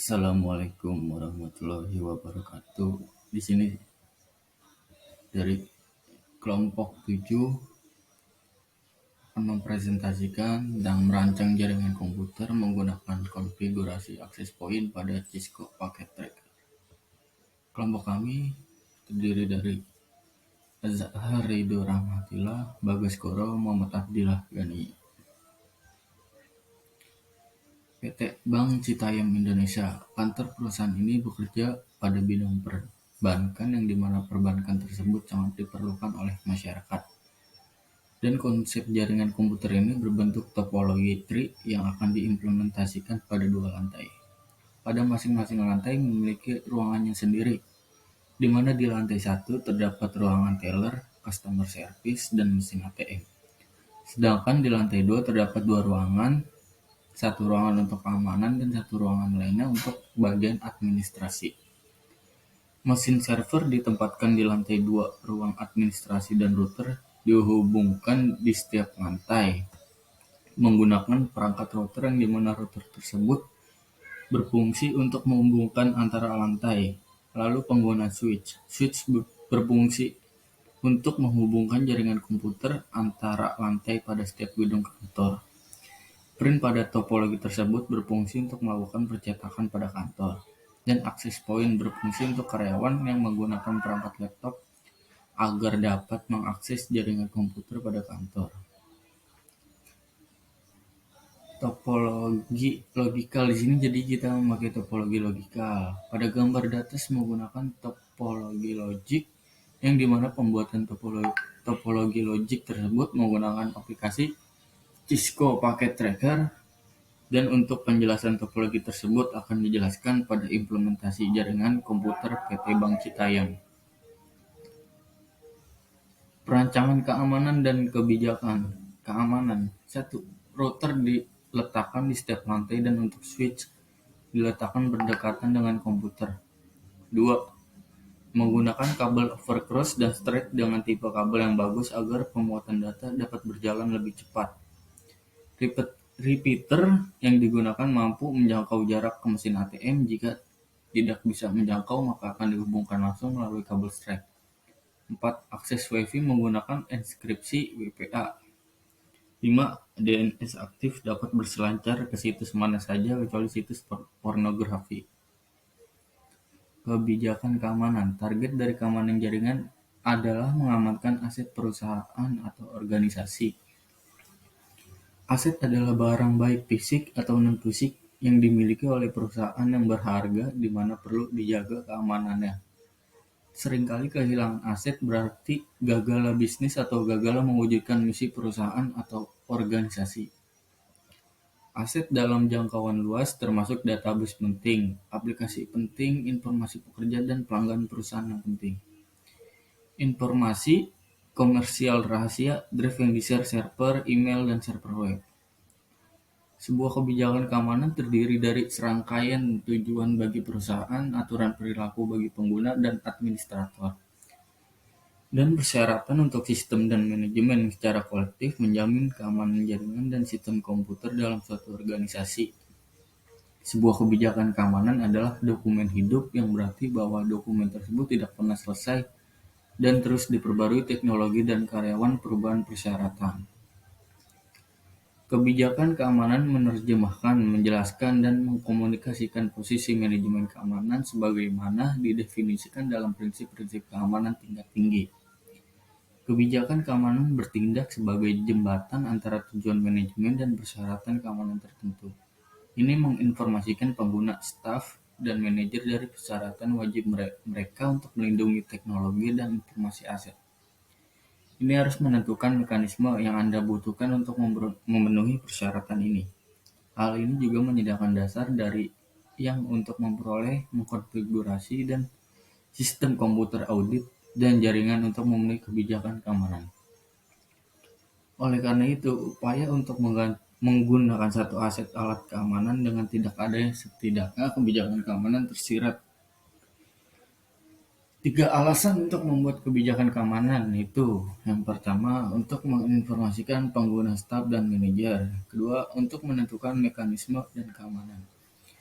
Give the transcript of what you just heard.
Assalamualaikum warahmatullahi wabarakatuh. Di sini dari kelompok 7 akan mempresentasikan dan merancang jaringan komputer menggunakan konfigurasi access point pada Cisco Packet Tracker. Kelompok kami terdiri dari Azhar Ridho Rahmatillah, Bagas Koro, Muhammad Abdillah Gani. PT Bank Citayam Indonesia. Kantor perusahaan ini bekerja pada bidang perbankan yang dimana perbankan tersebut sangat diperlukan oleh masyarakat. Dan konsep jaringan komputer ini berbentuk topologi tree yang akan diimplementasikan pada 2 lantai. Pada masing-masing lantai memiliki ruangannya sendiri, di mana di lantai 1 terdapat ruangan teller, customer service, dan mesin ATM. Sedangkan di lantai 2 terdapat 2 ruangan, satu ruangan untuk keamanan dan satu ruangan lainnya untuk bagian administrasi. Mesin server ditempatkan di lantai 2, ruang administrasi dan router dihubungkan di setiap lantai menggunakan perangkat router yang dimana router tersebut berfungsi untuk menghubungkan antara lantai. Lalu pengguna switch berfungsi untuk menghubungkan jaringan komputer antara lantai pada setiap gedung kantor. Print pada topologi tersebut berfungsi untuk melakukan percetakan pada kantor, dan access point berfungsi untuk karyawan yang menggunakan perangkat laptop agar dapat mengakses jaringan komputer pada kantor. Topologi logikal di sini jadi kita memakai topologi logikal. Pada gambar di atas menggunakan topologi logik yang dimana pembuatan topologi logik tersebut menggunakan aplikasi Cisco Packet Tracker, dan untuk penjelasan topologi tersebut akan dijelaskan pada implementasi jaringan komputer PT Bank Citayam. Perancangan keamanan dan kebijakan. Keamanan. 1. Router diletakkan di setiap lantai dan untuk switch diletakkan berdekatan dengan komputer. 2. Menggunakan kabel overcross dan straight dengan tipe kabel yang bagus agar pemuatan data dapat berjalan lebih cepat. Repeater yang digunakan mampu menjangkau jarak ke mesin ATM. Jika tidak bisa menjangkau, maka akan dihubungkan langsung melalui kabel straight. 4. Akses Wi-Fi menggunakan enkripsi WPA. 5. DNS aktif dapat berselancar ke situs mana saja kecuali situs pornografi. Kebijakan keamanan. Target dari keamanan jaringan adalah mengamankan aset perusahaan atau organisasi. Aset adalah barang baik fisik atau non-fisik yang dimiliki oleh perusahaan yang berharga di mana perlu dijaga keamanannya. Seringkali kehilangan aset berarti gagal bisnis atau gagal mewujudkan misi perusahaan atau organisasi. Aset dalam jangkauan luas termasuk database penting, aplikasi penting, informasi pekerja, dan pelanggan perusahaan yang penting. Informasi komersial rahasia, drive yang di-share server, email, dan server web. Sebuah kebijakan keamanan terdiri dari serangkaian tujuan bagi perusahaan, aturan perilaku bagi pengguna dan administrator, dan persyaratan untuk sistem dan manajemen secara kolektif menjamin keamanan jaringan dan sistem komputer dalam suatu organisasi. Sebuah kebijakan keamanan adalah dokumen hidup yang berarti bahwa dokumen tersebut tidak pernah selesai dan terus diperbarui teknologi dan karyawan perubahan persyaratan. Kebijakan keamanan menerjemahkan, menjelaskan, dan mengkomunikasikan posisi manajemen keamanan sebagaimana didefinisikan dalam prinsip-prinsip keamanan tingkat tinggi. Kebijakan keamanan bertindak sebagai jembatan antara tujuan manajemen dan persyaratan keamanan tertentu. Ini menginformasikan pengguna, staf, dan manajer dari persyaratan wajib mereka untuk melindungi teknologi dan informasi aset. Ini harus menentukan mekanisme yang Anda butuhkan untuk memenuhi persyaratan ini. Hal ini juga menyediakan dasar dari yang untuk memperoleh, mengkonfigurasi, dan sistem komputer audit dan jaringan untuk memenuhi kebijakan keamanan. Oleh karena itu, upaya untuk menggunakan satu aset alat keamanan dengan tidak adanya setidaknya kebijakan keamanan tersirat. 3 alasan untuk membuat kebijakan keamanan itu. Yang pertama, untuk menginformasikan pengguna, staf, dan manajer. Kedua, untuk menentukan mekanisme dan keamanan.